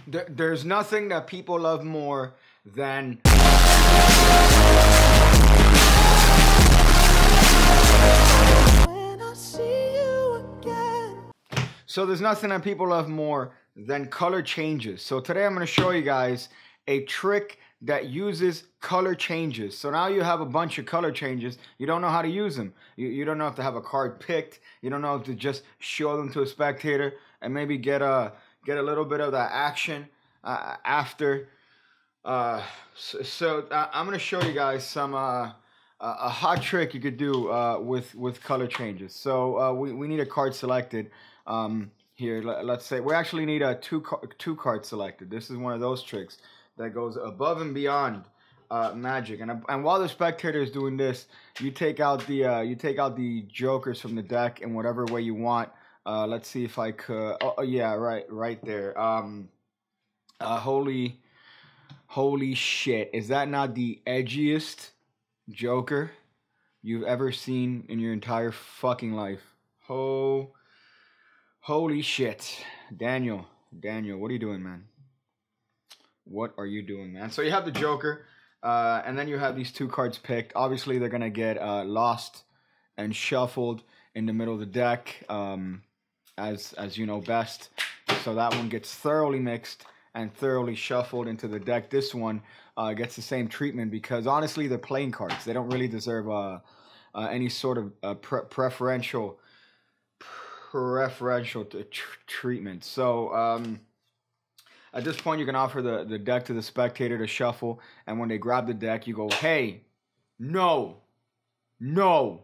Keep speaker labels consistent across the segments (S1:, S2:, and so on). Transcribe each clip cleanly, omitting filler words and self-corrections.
S1: There's nothing that people love more than... So there's nothing that people love more than color changes. So today I'm going to show you guys a trick that uses color changes. So now you have a bunch of color changes. You don't know how to use them. You don't know if to have a card picked. You don't know if to just show them to a spectator and maybe get a little bit of that action after. I'm going to show you guys some a hot trick you could do with color changes. So we need a card selected. Here, let's say we actually need a two cards selected. This is one of those tricks that goes above and beyond magic. And while the spectator is doing this, you take out the jokers from the deck in whatever way you want. Let's see if I could. Oh yeah, right there. Holy shit! Is that not the edgiest joker you've ever seen in your entire fucking life? Holy shit. Daniel, what are you doing, man? What are you doing, man? So you have the joker, and then you have these two cards picked. Obviously, they're going to get lost and shuffled in the middle of the deck, as you know best. So that one gets thoroughly mixed and thoroughly shuffled into the deck. This one gets the same treatment because, honestly, they're playing cards. They don't really deserve any sort of preferential treatment. So at this point you can offer the deck to the spectator to shuffle, and when they grab the deck you go, hey, no, these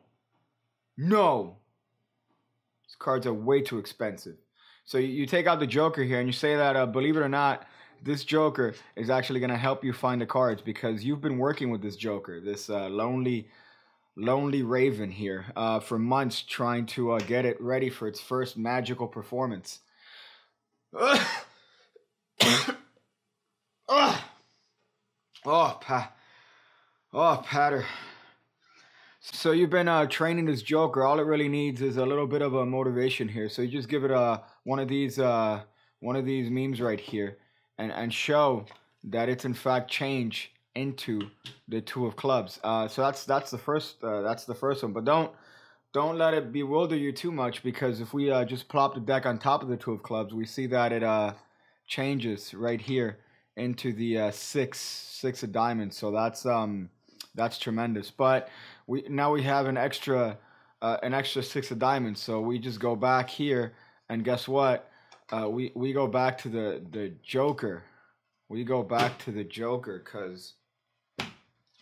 S1: cards are way too expensive. So you take out the joker here and you say that believe it or not, this joker is actually going to help you find the cards because you've been working with this joker, this lonely raven here, for months, trying to get it ready for its first magical performance. Patter. So you've been training this joker. All it really needs is a little bit of a motivation here. So you just give it one of these memes right here, and show that it's in fact changed into the two of clubs. So that's the first one. But don't let it bewilder you too much, because if we just plop the deck on top of the two of clubs, we see that it changes right here into the six of diamonds. So that's tremendous. But now we have an extra six of diamonds. So we just go back here, and guess what? We go back to the joker. We go back to the joker because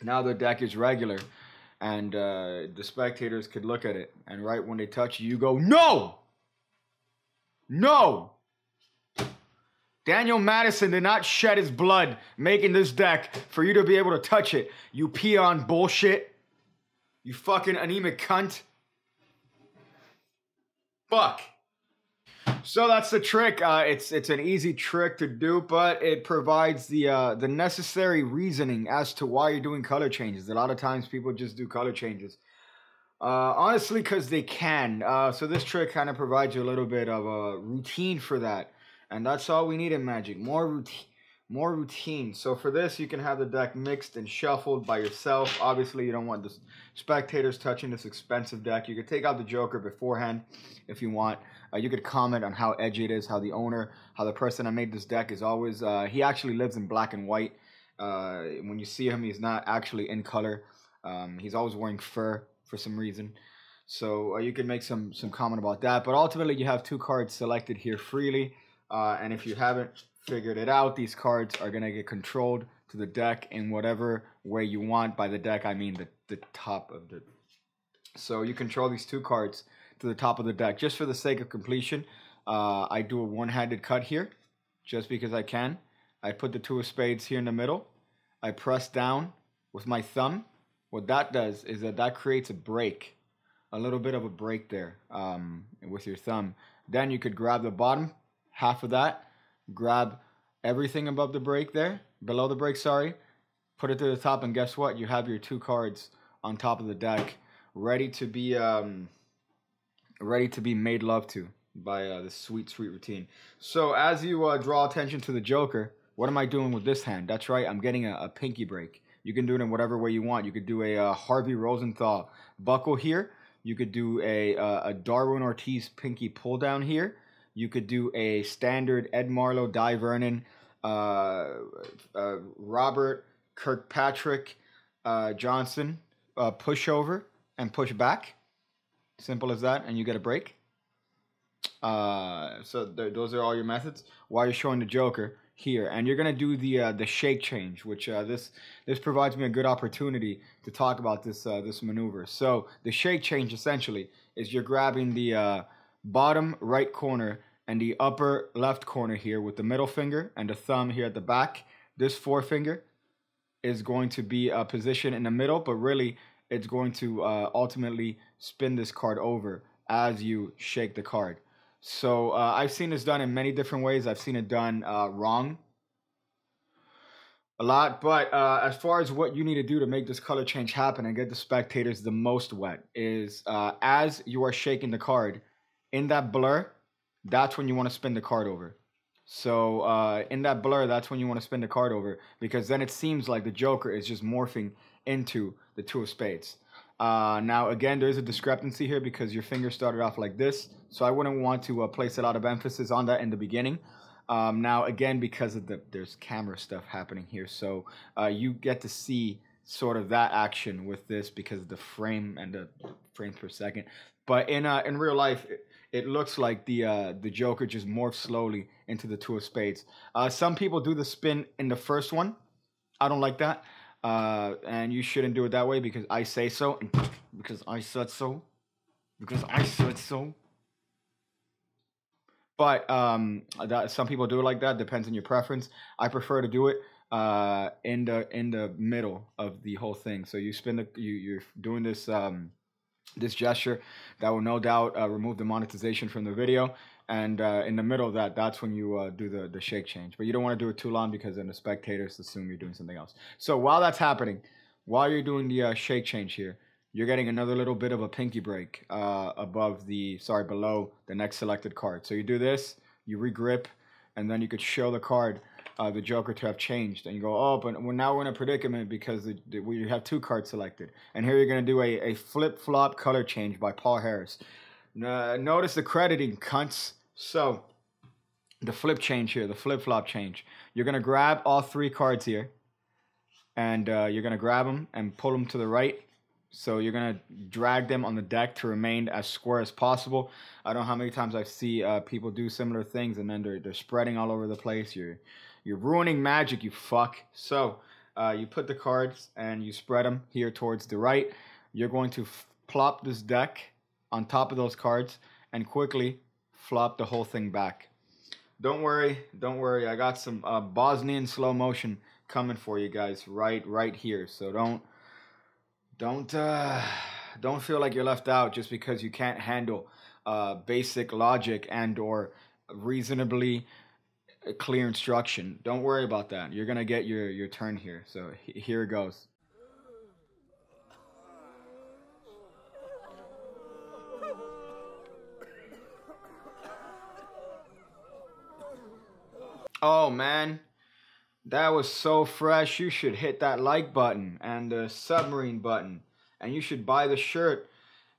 S1: now the deck is regular, and the spectators could look at it, and right when they touch you, you go, no! Daniel Matteson did not shed his blood making this deck for you to be able to touch it, you peon bullshit. You fucking anemic cunt. Fuck. So that's the trick. It's an easy trick to do, but it provides the necessary reasoning as to why you're doing color changes. A lot of times people just do color changes, honestly, because they can. So this trick kind of provides you a little bit of a routine for that, and that's all we need in Magic. More routine. So for this, you can have the deck mixed and shuffled by yourself. Obviously, you don't want the spectators touching this expensive deck. You could take out the joker beforehand if you want. You could comment on how edgy it is, how the person that made this deck is always, he actually lives in black and white. When you see him, he's not actually in color. He's always wearing fur for some reason. So you can make some comment about that. But ultimately, you have two cards selected here freely. And if you haven't figured it out, these cards are going to get controlled to the deck in whatever way you want. By the deck, I mean the top of the... So you control these two cards to the top of the deck. Just for the sake of completion, I do a one-handed cut here, just because I can. I put the two of spades here in the middle. I press down with my thumb. What that does is that creates a break, a little bit of a break there with your thumb. Then you could grab the bottom half of that, grab everything above the break there, below the break, sorry, put it to the top, and guess what? You have your two cards on top of the deck, ready to be made love to. by this sweet, sweet routine. So as you draw attention to the Joker, what am I doing with this hand? That's right, I'm getting a pinky break. You can do it in whatever way you want. You could do a Harvey Rosenthal buckle here. You could do a Darwin Ortiz pinky pull down here. You could do a standard Ed Marlowe, Di Vernon, Robert Kirkpatrick Johnson pushover and push back. Simple as that, and you get a break. Those are all your methods. While you're showing the Joker here, and you're gonna do the shake change, which this provides me a good opportunity to talk about this maneuver. So the shake change essentially is you're grabbing the bottom right corner and the upper left corner here with the middle finger and the thumb here at the back. This forefinger is going to be positioned in the middle, but really it's going to ultimately spin this card over as you shake the card. So I've seen this done in many different ways. I've seen it done wrong a lot. But as far as what you need to do to make this color change happen and get the spectators the most wet is as you are shaking the card, in that blur, that's when you want to spin the card over. So in that blur, that's when you want to spin the card over, because then it seems like the Joker is just morphing into the two of spades. Now, again, there's a discrepancy here because your finger started off like this. So I wouldn't want to place a lot of emphasis on that in the beginning. Now, again, because of there's camera stuff happening here. So you get to see sort of that action with this because of the frame and the frames per second. But in real life, it looks like the Joker just morphs slowly into the two of spades. Some people do the spin in the first one. I don't like that. And you shouldn't do it that way because I say so. Because I said so. Because I said so. But some people do it like that. Depends on your preference. I prefer to do it in the middle of the whole thing. So you spin you're doing this this gesture that will no doubt remove the monetization from the video. And in the middle of that, that's when you do the shake change. But you don't want to do it too long because then the spectators assume you're doing something else. So while that's happening, while you're doing the shake change here, you're getting another little bit of a pinky break below the next selected card. So you do this, you regrip, and then you could show the card, the Joker, to have changed. And you go, oh, but now we're in a predicament because we have two cards selected. And here you're going to do a flip-flop color change by Paul Harris. Notice the crediting, cunts. So the flip change here, the flip-flop change. You're going to grab all three cards here. And you're going to grab them and pull them to the right. So you're going to drag them on the deck to remain as square as possible. I don't know how many times I see people do similar things and then they're spreading all over the place. You're ruining magic, you fuck. So you put the cards and you spread them here towards the right. You're going to plop this deck on top of those cards and quickly flop the whole thing back. Don't worry. I got some Bosnian slow motion coming for you guys right here. So don't feel like you're left out just because you can't handle basic logic and or reasonably clear instruction. Don't worry about that. You're gonna get your turn here. So here it goes. Oh man, that was so fresh. You should hit that like button and the submarine button. And you should buy the shirt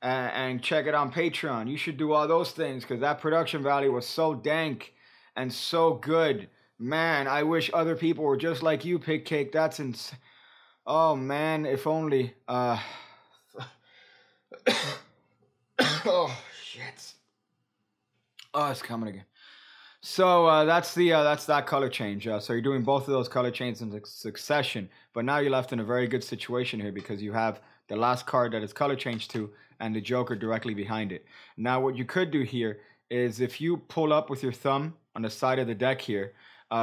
S1: and check it on Patreon. You should do all those things because that production value was so dank and so good. Man, I wish other people were just like you, PigCake. That's insane. Oh man, if only. Oh shit. Oh, it's coming again. So that's that color change. So you're doing both of those color changes in succession. But now you're left in a very good situation here because you have the last card that is color changed to and the Joker directly behind it. Now what you could do here is if you pull up with your thumb on the side of the deck here,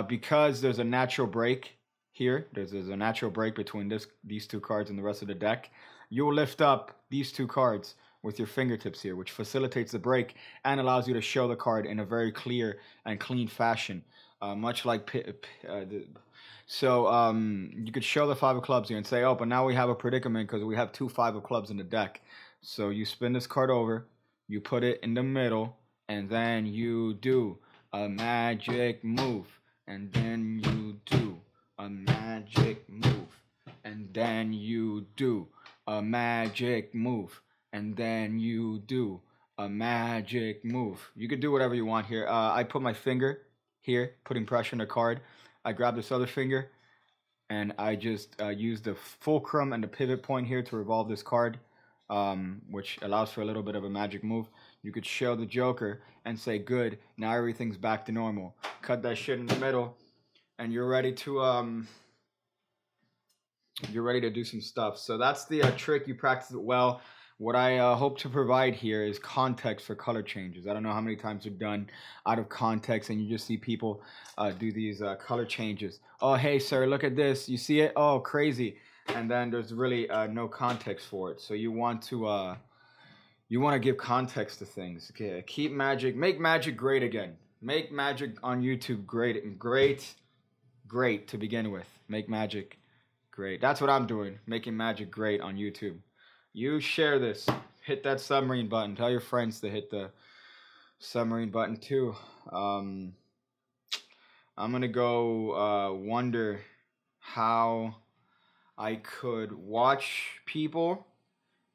S1: because there's a natural break here, there's a natural break between these two cards and the rest of the deck, you'll lift up these two cards with your fingertips here, which facilitates the break and allows you to show the card in a very clear and clean fashion, much like so you could show the 5 of clubs here and say, oh, but now we have a predicament because we have two 5 of clubs in the deck. So you spin this card over, you put it in the middle, and then you do a magic move, and then you do a magic move, and then you do a magic move, and then you do a magic move. You could do whatever you want here. I put my finger here, putting pressure on the card. I grab this other finger, and I just use the fulcrum and the pivot point here to revolve this card, which allows for a little bit of a magic move. You could show the Joker and say, good, now everything's back to normal. Cut that shit in the middle, and you're ready to do some stuff. So that's the trick. You practice it well. What I hope to provide here is context for color changes. I don't know how many times they're done out of context, and you just see people do these color changes. Oh, hey, sir, look at this. You see it? Oh, crazy. And then there's really no context for it. So you want to give context to things. Okay, keep magic, make magic great again. Make magic on YouTube great to begin with. Make magic great. That's what I'm doing, making magic great on YouTube. You share this, hit that submarine button. Tell your friends to hit the submarine button too. I'm gonna go wonder how I could watch people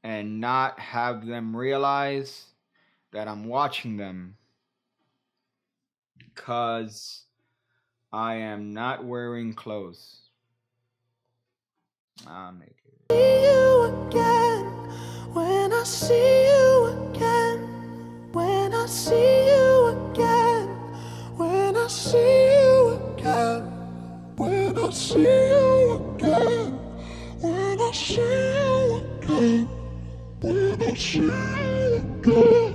S1: and not have them realize that I'm watching them, because I am not wearing clothes. I'll make it.
S2: See you again, when I see you again, when I see you again, when I see you again, when I see you again, when I see you again, when I see you again.